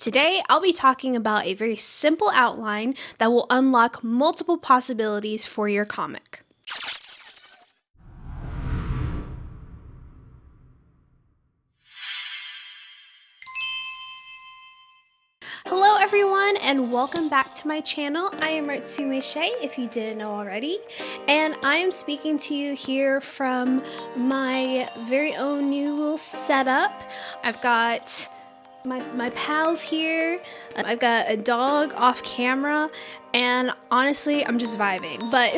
Today, I'll be talking about a very simple outline that will unlock multiple possibilities for your comic. Hello everyone and welcome back to my channel. I am Artsume Shae, if you didn't know already, and I am speaking to you here from my very own new little setup. I've got my pals here, I've got a dog off camera, and honestly, I'm just vibing, but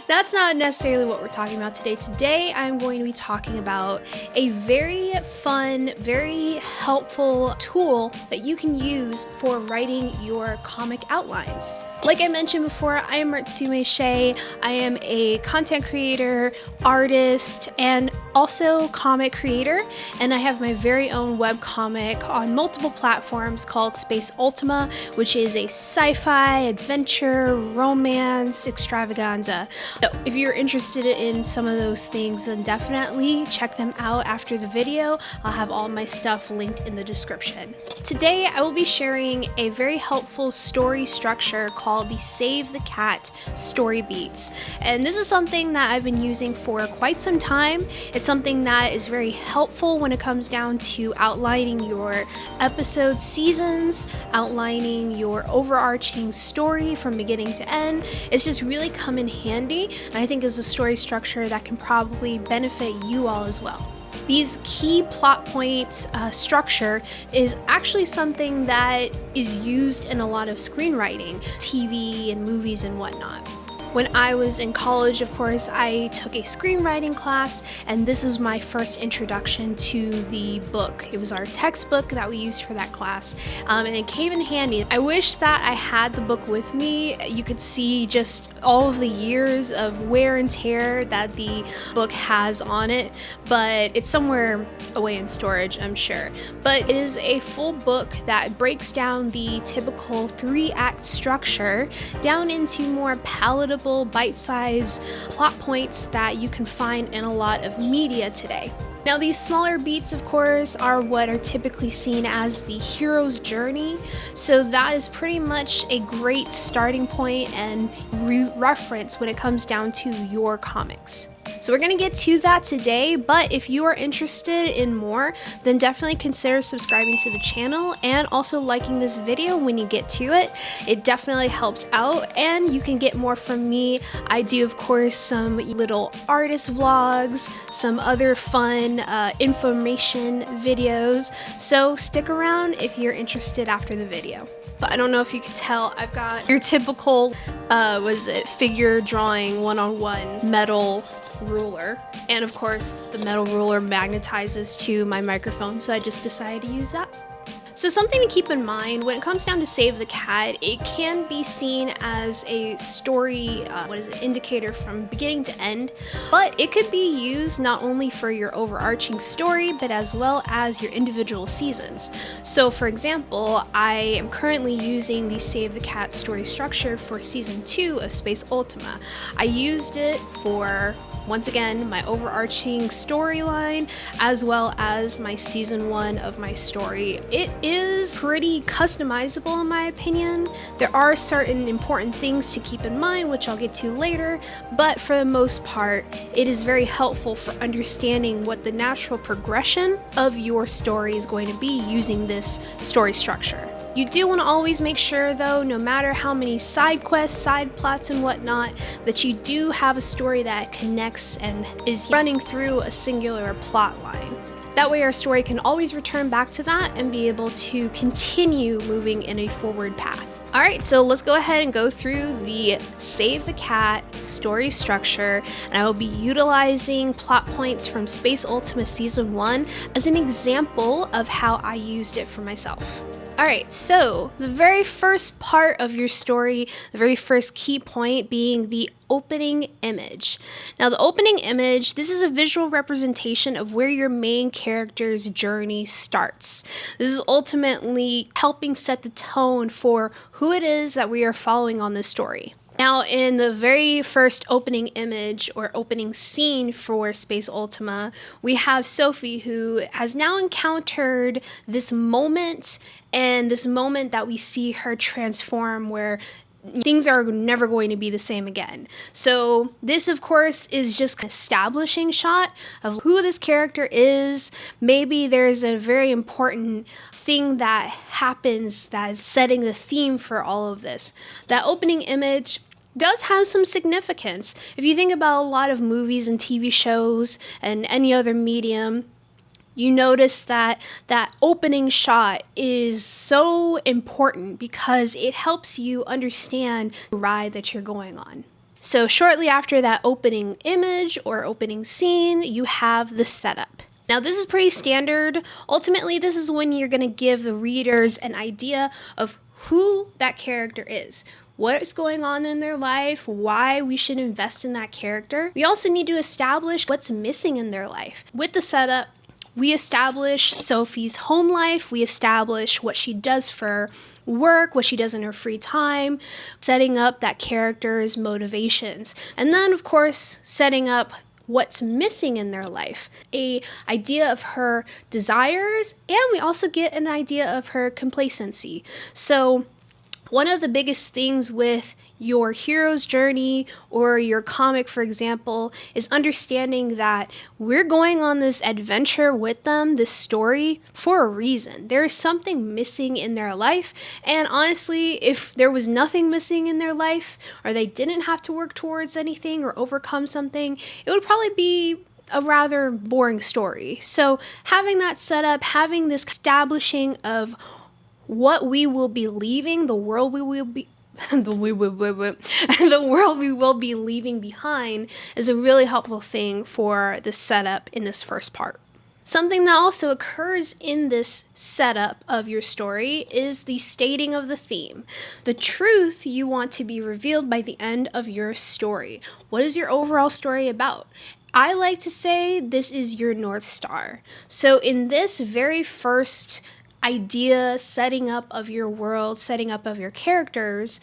that's not necessarily what we're talking about today. Today, I'm going to be talking about a very fun, very helpful tool that you can use for writing your comic outlines. Like I mentioned before, I am Artsume Shae. I am a content creator, artist, and also comic creator, and I have my very own webcomic on multiple platforms called Space Ultima, which is a sci-fi, adventure, romance extravaganza. So if you're interested in some of those things, then definitely check them out after the video. I'll have all my stuff linked in the description. Today, I will be sharing a very helpful story structure called the Save the Cat story beats. And this is something that I've been using for quite some time. It's something that is very helpful when it comes down to outlining your episode seasons, outlining your overarching story from beginning to end. It's just really come in handy, and I think is a story structure that can probably benefit you all as well. These key plot points structure is actually something that is used in a lot of screenwriting, TV and movies and whatnot. When I was in college, of course, I took a screenwriting class, and this is my first introduction to the book. It was our textbook that we used for that class, and it came in handy. I wish that I had the book with me. You could see just all of the years of wear and tear that the book has on it, but it's somewhere away in storage, I'm sure. But it is a full book that breaks down the typical 3-act structure down into more palatable bite-sized plot points that you can find in a lot of media today. Now, these smaller beats, of course, are what are typically seen as the hero's journey, so that is pretty much a great starting point and reference when it comes down to your comics. So we're going to get to that today, but if you are interested in more, then definitely consider subscribing to the channel and also liking this video when you get to it. It definitely helps out, and you can get more from me. I do, of course, some little artist vlogs, some other fun information videos, so stick around if you're interested after the video. But I don't know if you can tell, I've got your typical, figure drawing one-on-one metal ruler, and of course the metal ruler magnetizes to my microphone, so I just decided to use that. So something to keep in mind when it comes down to Save the Cat, it can be seen as a story indicator from beginning to end, but it could be used not only for your overarching story, but as well as your individual seasons. So for example, I am currently using the Save the Cat story structure for season 2 of Space Ultima. I used it for, once again, my overarching storyline, as well as my season 1 of my story. It is pretty customizable in my opinion. There are certain important things to keep in mind, which I'll get to later, but for the most part, it is very helpful for understanding what the natural progression of your story is going to be using this story structure. You do want to always make sure, though, no matter how many side quests, side plots, and whatnot, that you do have a story that connects and is running through a singular plot line. That way our story can always return back to that and be able to continue moving in a forward path. Alright, so let's go ahead and go through the Save the Cat story structure, and I will be utilizing plot points from Space Ultima Season 1 as an example of how I used it for myself. Alright, so the very first part of your story, the very first key point being the opening image. Now the opening image, this is a visual representation of where your main character's journey starts. This is ultimately helping set the tone for who it is that we are following on this story. Now Now, in the very first opening image or opening scene for Space Ultima, we have Sophie, who has now encountered this moment, and this moment that we see her transform where things are never going to be the same again. So this, of course, is just an establishing shot of who this character is. Maybe there's a very important thing that happens that is setting the theme for all of this. That opening image does have some significance. If you think about a lot of movies and TV shows and any other medium, you notice that that opening shot is so important because it helps you understand the ride that you're going on. So shortly after that opening image or opening scene, you have the setup. Now this is pretty standard. Ultimately, this is when you're going to give the readers an idea of who that character is, what is going on in their life, why we should invest in that character. We also need to establish what's missing in their life. With the setup, we establish Sophie's home life, we establish what she does for work, what she does in her free time, setting up that character's motivations. And then, of course, setting up what's missing in their life, an idea of her desires, and we also get an idea of her complacency. So one of the biggest things with your hero's journey or your comic, for example, is understanding that we're going on this adventure with them, this story, for a reason. There is something missing in their life, and honestly, if there was nothing missing in their life, or they didn't have to work towards anything or overcome something, it would probably be a rather boring story. So having that set up, having this establishing of what we will be leaving, the world we will be the world we will be leaving behind is a really helpful thing for the setup in this first part. Something that also occurs in this setup of your story is the stating of the theme. The truth you want to be revealed by the end of your story. What is your overall story about? I like to say this is your North Star. So in this very first idea, setting up of your world, setting up of your characters,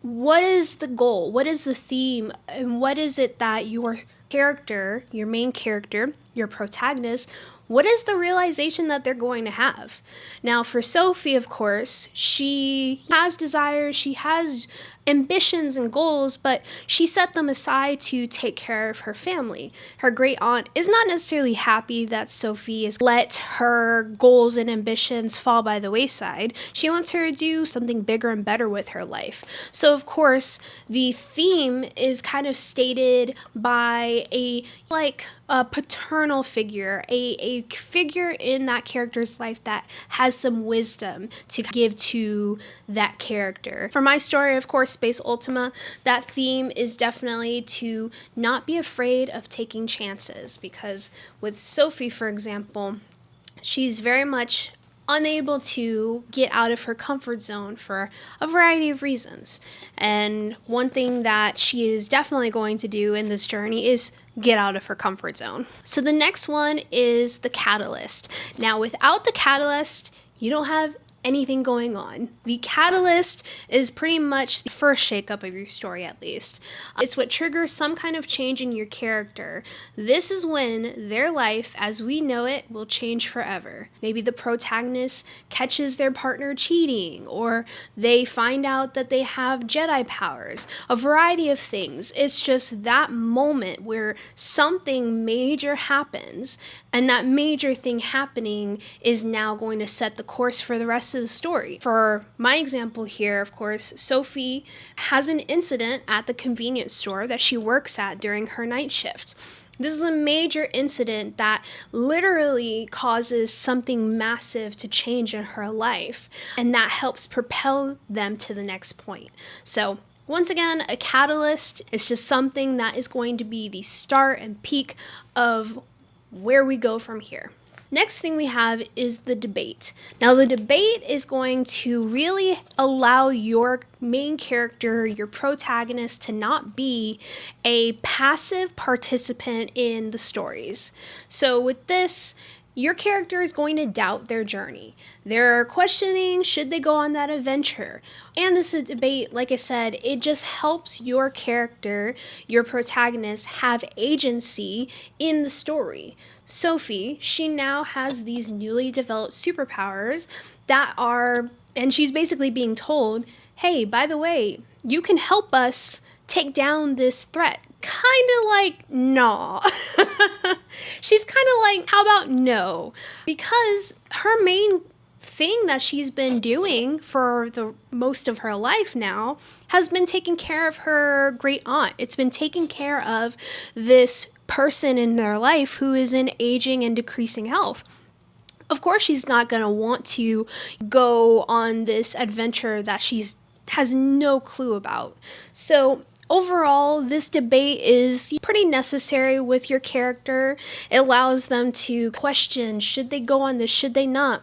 what is the goal? What is the theme? And what is it that your character, your main character, your protagonist, what is the realization that they're going to have? Now, for Sophie, of course, she has desires, she has ambitions and goals, but she set them aside to take care of her family. Her great aunt is not necessarily happy that Sophie has let her goals and ambitions fall by the wayside. She wants her to do something bigger and better with her life. So, of course, the theme is kind of stated by a paternal figure, a figure in that character's life that has some wisdom to give to that character. For my story, of course, Space Ultima, that theme is definitely to not be afraid of taking chances, because with Sophie, for example, she's very much unable to get out of her comfort zone for a variety of reasons. And one thing that she is definitely going to do in this journey is get out of her comfort zone. So the next one is the catalyst. Now, without the catalyst, you don't have anything going on. The catalyst is pretty much the first shakeup of your story, at least. It's what triggers some kind of change in your character. This is when their life, as we know it, will change forever. Maybe the protagonist catches their partner cheating, or they find out that they have Jedi powers, a variety of things. It's just that moment where something major happens, and that major thing happening is now going to set the course for the rest of the story. For my example here, of course, Sophie has an incident at the convenience store that she works at during her night shift. This is a major incident that literally causes something massive to change in her life, and that helps propel them to the next point. So once again, a catalyst is just something that is going to be the start and peak of where we go from here. Next thing we have is the debate. Now, the debate is going to really allow your main character, your protagonist, to not be a passive participant in the stories. So with this, your character is going to doubt their journey. They're questioning, should they go on that adventure? And this is a debate, like I said, it just helps your character, your protagonist, have agency in the story. Sophie, she now has these newly developed superpowers that are, and she's basically being told, hey, by the way, you can help us take down this threat. Kind of like, nah. She's kind of like, how about no? Because her main thing that she's been doing for the most of her life now has been taking care of her great aunt. It's been taking care of this person in their life who is in aging and decreasing health. Of course, she's not going to want to go on this adventure that she's has no clue about. So overall, this debate is pretty necessary with your character. It allows them to question, should they go on this, should they not?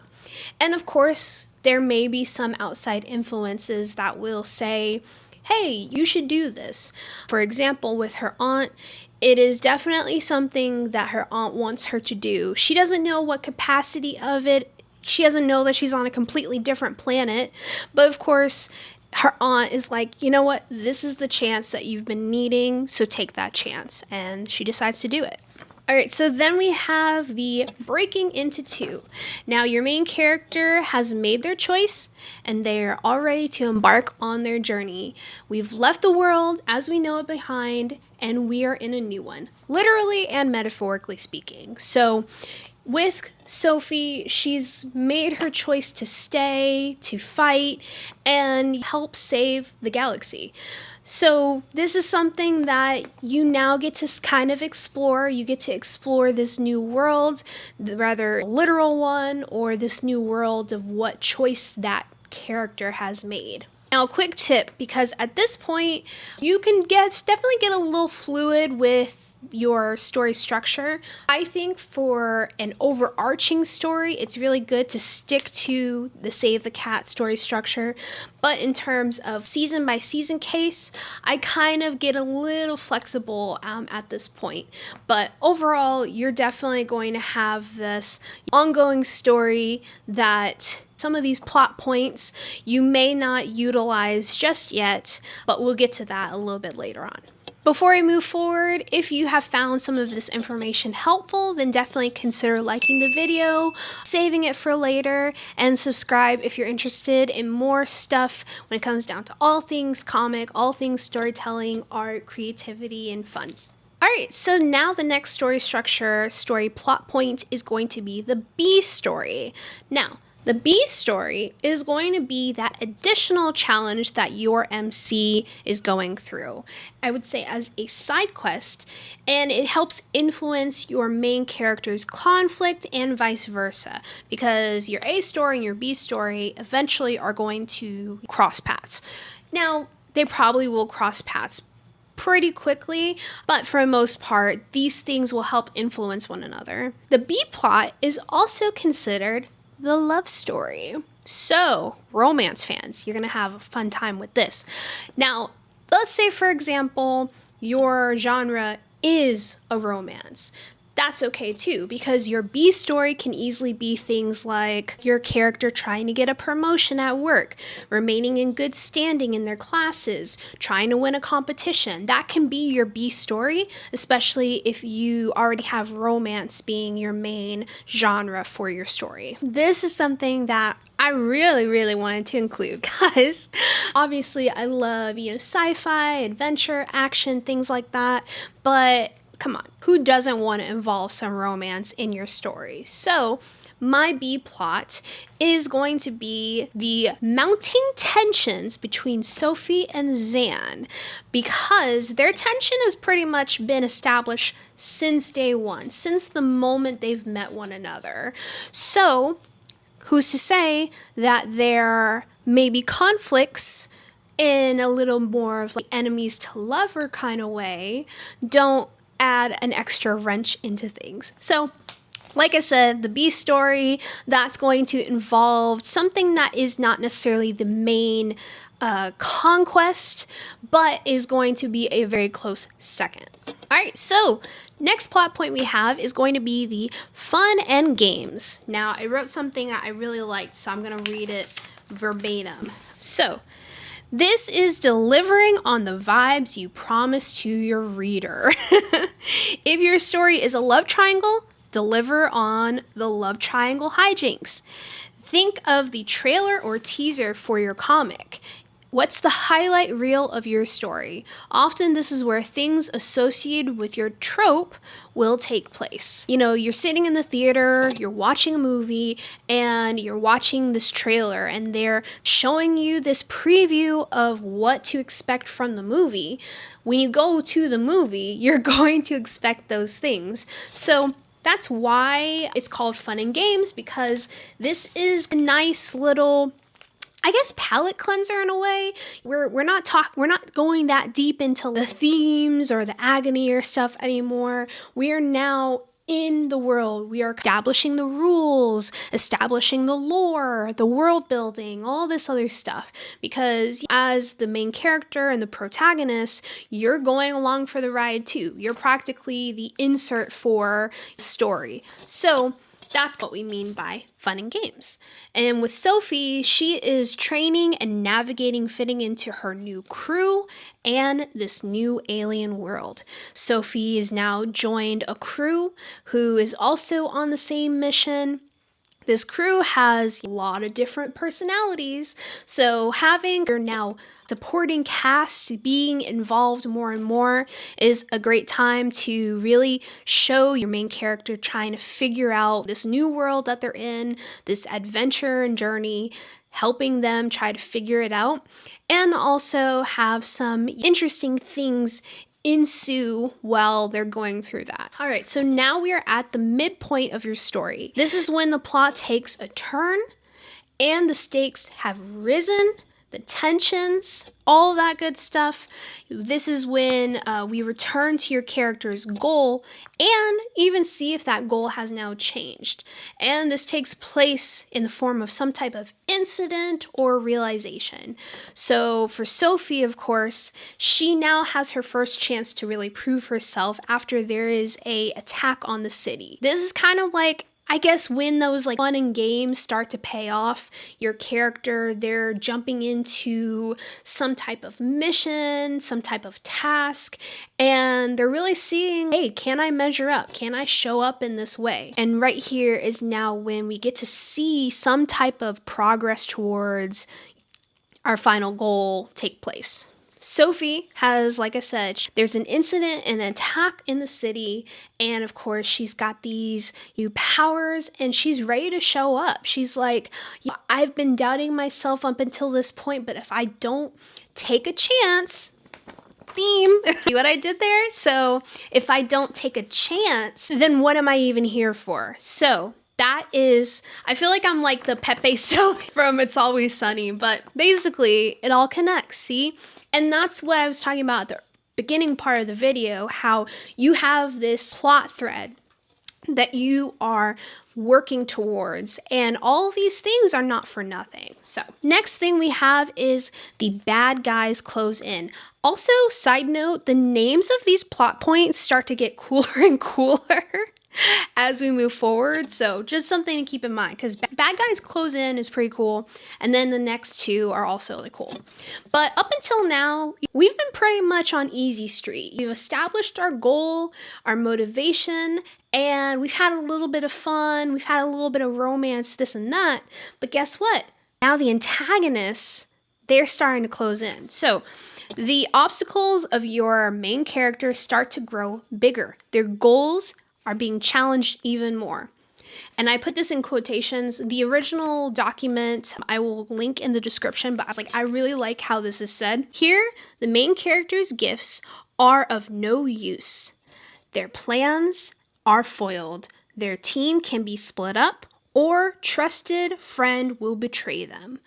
And of course, there may be some outside influences that will say, hey, you should do this. For example, with her aunt, it is definitely something that her aunt wants her to do. She doesn't know what capacity of it. She doesn't know that she's on a completely different planet. But of course, her aunt is like, you know what, this is the chance that you've been needing, so take that chance. And she decides to do it. All right, so then we have the breaking into two. Now, your main character has made their choice, and they are all ready to embark on their journey. We've left the world as we know it behind, and we are in a new one, literally and metaphorically speaking. So with Sophie, she's made her choice to stay, to fight, and help save the galaxy. So this is something that you now get to kind of explore. You get to explore this new world, the rather literal one, or this new world of what choice that character has made. Now, a quick tip, because at this point, you can definitely get a little fluid with your story structure. I think for an overarching story, it's really good to stick to the Save the Cat story structure. But in terms of season by season case, I kind of get a little flexible at this point. But overall, you're definitely going to have this ongoing story that some of these plot points you may not utilize just yet, but we'll get to that a little bit later on. Before I move forward, if you have found some of this information helpful, then definitely consider liking the video, saving it for later, and subscribe if you're interested in more stuff when it comes down to all things comic, all things storytelling, art, creativity, and fun. Alright, so now the next story structure, story plot point is going to be the B story. Now, the B story is going to be that additional challenge that your MC is going through. I would say as a side quest, and it helps influence your main character's conflict and vice versa, because your A story and your B story eventually are going to cross paths. Now, they probably will cross paths pretty quickly, but for the most part, these things will help influence one another. The B plot is also considered the love story. So, romance fans, you're going to have a fun time with this. Now, let's say, for example, your genre is a romance. That's okay too, because your B story can easily be things like your character trying to get a promotion at work, remaining in good standing in their classes, trying to win a competition. That can be your B story, especially if you already have romance being your main genre for your story. This is something that I really wanted to include, because obviously I love, sci-fi, adventure, action, things like that, but come on, who doesn't want to involve some romance in your story? So my B plot is going to be the mounting tensions between Sophie and Zan, because their tension has pretty much been established since day one, since the moment they've met one another. So who's to say that there may be conflicts in a little more of like enemies to lover kind of way? Don't add an extra wrench into things. So, like I said, the B story, that's going to involve something that is not necessarily the main conquest, but is going to be a very close second. All right, so Next plot point we have is going to be the fun and games. Now, I wrote something that I really liked, so I'm going to read it verbatim. So, this is delivering on the vibes you promised to your reader. If your story is a love triangle, deliver on the love triangle hijinks. Think of the trailer or teaser for your comic. What's the highlight reel of your story? Often this is where things associated with your trope will take place. You know, you're sitting in the theater, you're watching a movie, and you're watching this trailer, and they're showing you this preview of what to expect from the movie. When you go to the movie, you're going to expect those things. So that's why it's called Fun and Games, because this is a nice little, I guess, palette cleanser in a way. We're not going that deep into the themes or the agony or stuff anymore. We are now in the world. We are establishing the rules, establishing the lore, the world building, all this other stuff. Because as the main character and the protagonist, you're going along for the ride too. You're practically the insert for the story. So that's what we mean by fun and games. And with Sophie, she is training and navigating, fitting into her new crew and this new alien world. Sophie is now joined a crew who is also on the same mission. This crew has a lot of different personalities, so having your now supporting cast being involved more and more is a great time to really show your main character trying to figure out this new world that they're in, this adventure and journey, helping them try to figure it out, and also have some interesting things ensue while they're going through that. All right, so now we are at the midpoint of your story. This is when the plot takes a turn and the stakes have risen, the tensions, all that good stuff. This is when we return to your character's goal and even see if that goal has now changed. And this takes place in the form of some type of incident or realization. So for Sophie, of course, she now has her first chance to really prove herself after there is an attack on the city. This is kind of like, I guess, when those like fun and games start to pay off, your character, they're jumping into some type of mission, some type of task, and they're really seeing, hey, can I measure up? Can I show up in this way? And right here is now when we get to see some type of progress towards our final goal take place. Sophie has, like I said, there's an incident, an attack in the city, and of course she's got these new powers and she's ready to show up. She's like, I've been doubting myself up until this point, but if I don't take a chance, theme, see what I did there? So if I don't take a chance, then what am I even here for? So that is, I feel like I'm like the Pepe Silly from It's Always Sunny, but basically it all connects, see? And that's what I was talking about at the beginning part of the video, how you have this plot thread that you are working towards, and all of these things are not for nothing. So next thing we have is the bad guys close in. Also, side note, the names of these plot points start to get cooler and cooler as we move forward, so just something to keep in mind, because bad guys close in is pretty cool, and then the next two are also really cool. But up until now, we've been pretty much on easy street. We've established our goal, our motivation, and we've had a little bit of fun, we've had a little bit of romance, this and that, but guess what? Now the antagonists, they're starting to close in. So the obstacles of your main character start to grow bigger. Their goals are being challenged even more. And I put this in quotations. The original document I will link in the description, but I really like how this is said. Here, the main character's gifts are of no use. Their plans are foiled. Their team can be split up, or trusted friend will betray them.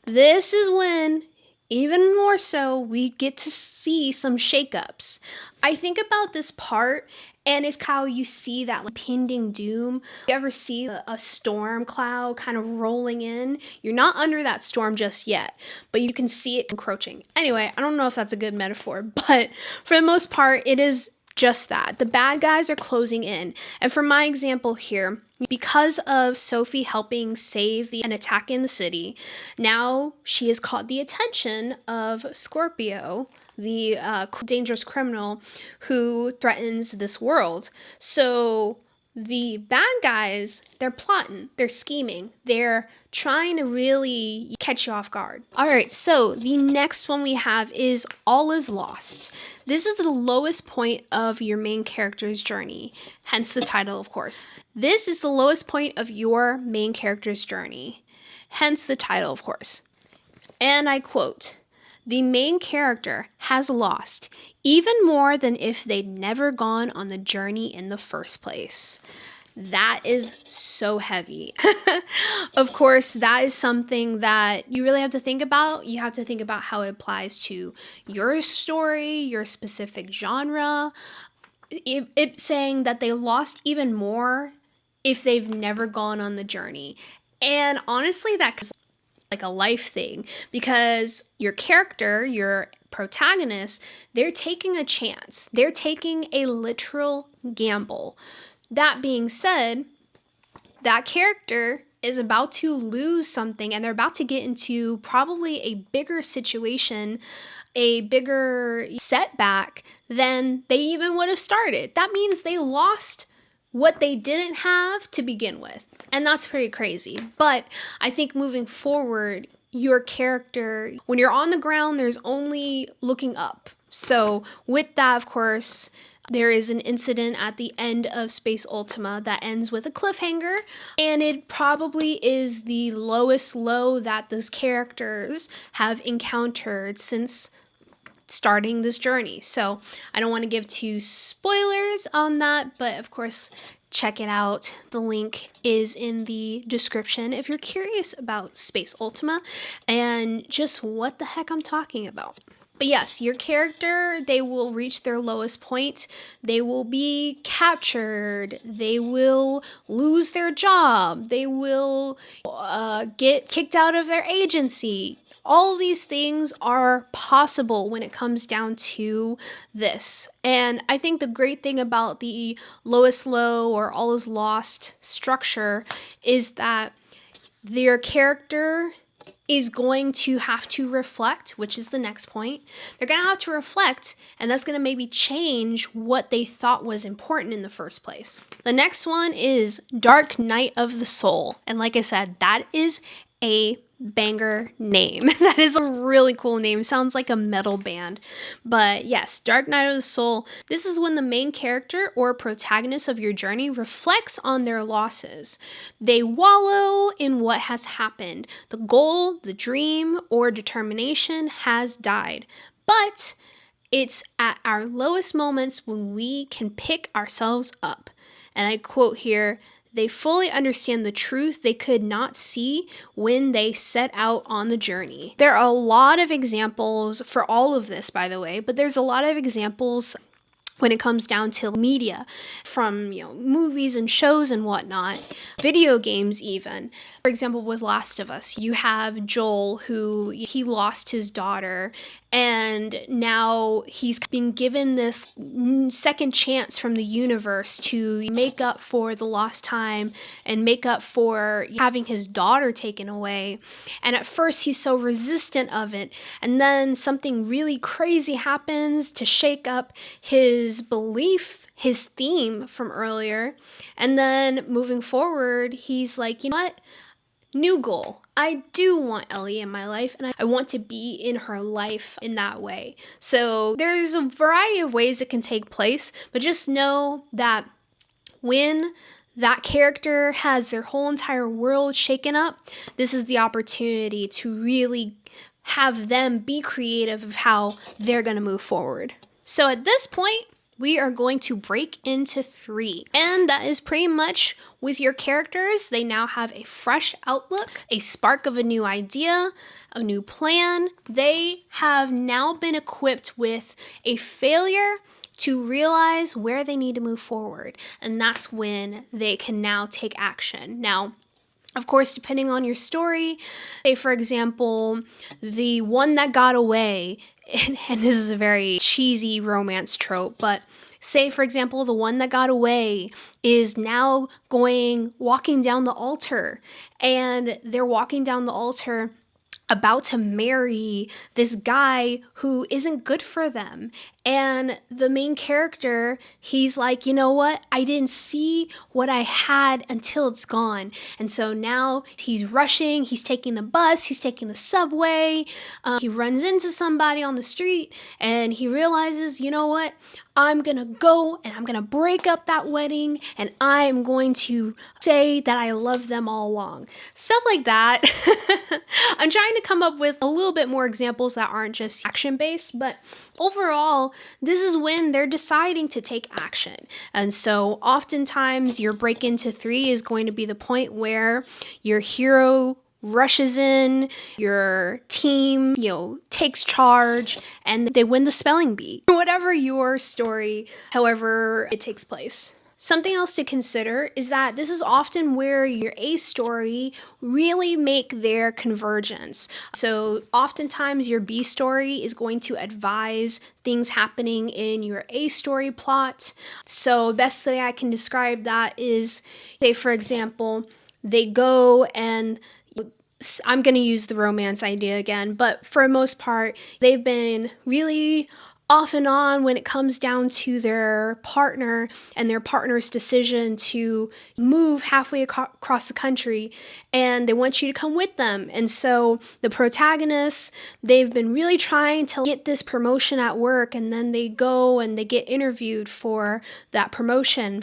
This is when, even more so, we get to see some shakeups. I think about this part, and it's how you see that impending doom. You ever see a storm cloud kind of rolling in? You're not under that storm just yet, but you can see it encroaching. Anyway, I don't know if that's a good metaphor, but for the most part, it is just that. The bad guys are closing in. And for my example here, because of Sophie helping save an attack in the city, now she has caught the attention of Scorpio, the dangerous criminal who threatens this world. So the bad guys, they're plotting, they're scheming, they're trying to really catch you off guard. All right, so the next one we have is All is Lost. This is the lowest point of your main character's journey, hence the title, of course. This is the lowest point of your main character's journey, hence the title, of course. And I quote, "The main character has lost even more than if they'd never gone on the journey in the first place." That is so heavy. Of course, that is something that you really have to think about. You have to think about how it applies to your story, your specific genre. It's saying that they lost even more if they've never gone on the journey. And honestly, that's like a life thing, because your character, your protagonist, they're taking a chance. They're taking a literal gamble. That being said, that character is about to lose something, and they're about to get into probably a bigger situation, a bigger setback than they even would have started. That means they lost what they didn't have to begin with. And that's pretty crazy. But I think moving forward, your character, when you're on the ground, there's only looking up. So with that, of course, there is an incident at the end of Space Ultima that ends with a cliffhanger, and it probably is the lowest low that those characters have encountered since starting this journey. So I don't want to give too spoilers on that, but of course, check it out. The link is in the description if you're curious about Space Ultima and just what the heck I'm talking about. But yes, your character, they will reach their lowest point. They will be captured. They will lose their job. They will get kicked out of their agency. All of these things are possible when it comes down to this. And I think the great thing about the lowest low or all is lost structure is that their character is going to have to reflect, which is the next point. They're going to have to reflect, and that's going to maybe change what they thought was important in the first place. The next one is Dark Night of the Soul. And like I said, that is a banger name. That is a really cool name. It sounds like a metal band. But yes, Dark Night of the Soul. This is when the main character or protagonist of your journey reflects on their losses. They wallow in what has happened. The goal, the dream, or determination has died. But it's at our lowest moments when we can pick ourselves up. And I quote here, "They fully understand the truth they could not see when they set out on the journey." There are a lot of examples for all of this, by the way, but there's a lot of examples when it comes down to media, from movies and shows and whatnot, video games even. For example, with Last of Us, you have Joel, who he lost his daughter, and now he's been given this second chance from the universe to make up for the lost time and make up for having his daughter taken away. And at first he's so resistant of it, and then something really crazy happens to shake up his belief, his theme from earlier. And then moving forward, he's like, you know what? New goal. I do want Ellie in my life, and I want to be in her life in that way. So there's a variety of ways it can take place, but just know that when that character has their whole entire world shaken up, this is the opportunity to really have them be creative of how they're going to move forward. So at this point, we are going to break into 3. And that is pretty much with your characters. They now have a fresh outlook, a spark of a new idea, a new plan. They have now been equipped with a failure to realize where they need to move forward. And that's when they can now take action. Now, of course, depending on your story, say for example, the one that got away, and this is a very cheesy romance trope, but Say, for example, the one that got away is now walking down the altar, and they're walking down the altar about to marry this guy who isn't good for them. And the main character, he's like, you know what? I didn't see what I had until it's gone. And so now he's rushing, he's taking the bus, he's taking the subway. He runs into somebody on the street and he realizes, you know what? I'm gonna go and I'm gonna break up that wedding and I'm going to say that I love them all along. Stuff like that. I'm trying to come up with a little bit more examples that aren't just action-based, but overall, this is when they're deciding to take action. And so oftentimes your break into 3 is going to be the point where your hero rushes in, your team, takes charge, and they win the spelling bee. Whatever your story, however it takes place. Something else to consider is that this is often where your A story really make their convergence. So oftentimes your B story is going to advise things happening in your A story plot. So best way I can describe that is, say for example, they go and I'm going to use the romance idea again, but for the most part, they've been really off and on when it comes down to their partner and their partner's decision to move halfway across the country, and they want you to come with them. And so the protagonists, they've been really trying to get this promotion at work, and then they go and they get interviewed for that promotion.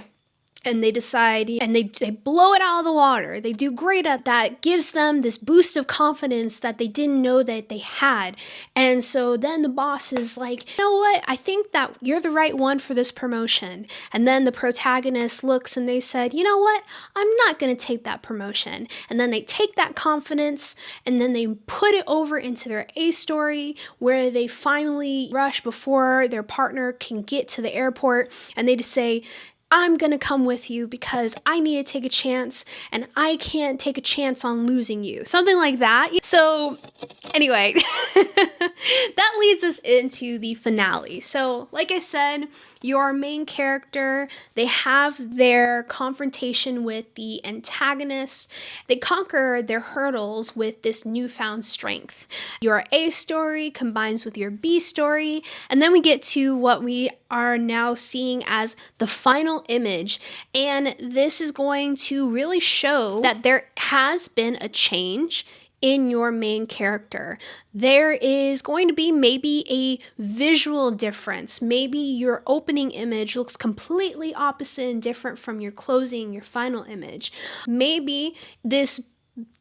And they decide, and they blow it out of the water. They do great at that. Gives them this boost of confidence that they didn't know that they had. And so then the boss is like, you know what? I think that you're the right one for this promotion. And then the protagonist looks and they said, you know what? I'm not going to take that promotion. And then they take that confidence and then they put it over into their A story where they finally rush before their partner can get to the airport. And they just say, I'm going to come with you because I need to take a chance and I can't take a chance on losing you. Something like that. So anyway, that leads us into the finale. So like I said, your main character, they have their confrontation with the antagonist. They conquer their hurdles with this newfound strength. Your A story combines with your B story, and then we get to what we are now seeing as the final image. And this is going to really show that there has been a change in your main character. There is going to be maybe a visual difference. Maybe your opening image looks completely opposite and different from your closing, your final image. Maybe this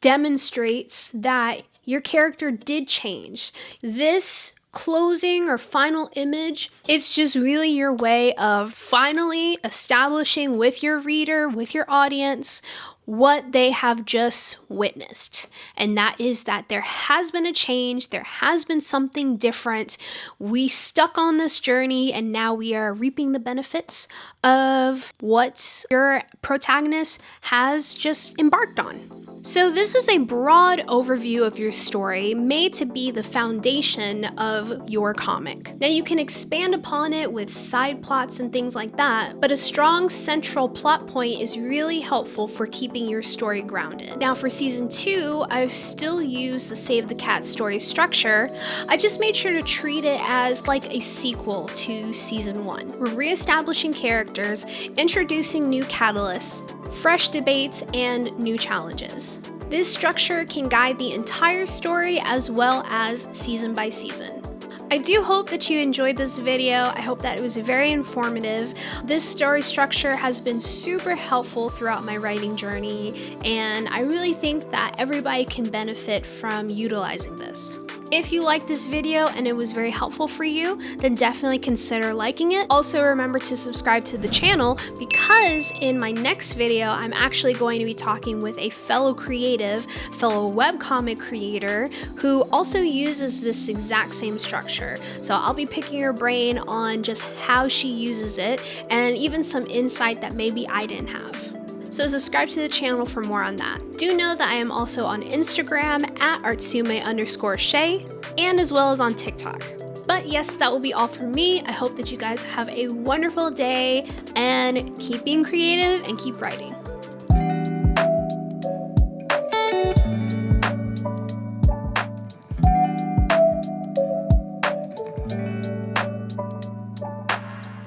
demonstrates that your character did change. This closing or final image, it's just really your way of finally establishing with your reader, with your audience, what they have just witnessed. And that is that there has been a change, there has been something different. We stuck on this journey and now we are reaping the benefits of what your protagonist has just embarked on. So this is a broad overview of your story made to be the foundation of your comic. Now you can expand upon it with side plots and things like that, but a strong central plot point is really helpful for keeping your story grounded. Now for season 2, I've still used the Save the Cat story structure. I just made sure to treat it as like a sequel to season 1. We're reestablishing characters, introducing new catalysts, fresh debates, and new challenges. This structure can guide the entire story as well as season by season. I do hope that you enjoyed this video. I hope that it was very informative. This story structure has been super helpful throughout my writing journey, and I really think that everybody can benefit from utilizing this. If you liked this video and it was very helpful for you, then definitely consider liking it. Also remember to subscribe to the channel because in my next video, I'm actually going to be talking with a fellow creative, fellow webcomic creator who also uses this exact same structure. So I'll be picking her brain on just how she uses it and even some insight that maybe I didn't have. So subscribe to the channel for more on that. Do know that I am also on Instagram at Artsume_Shae and as well as on TikTok. But But yes, that will be all for me. I hope that you guys have a wonderful day and keep being creative and keep writing.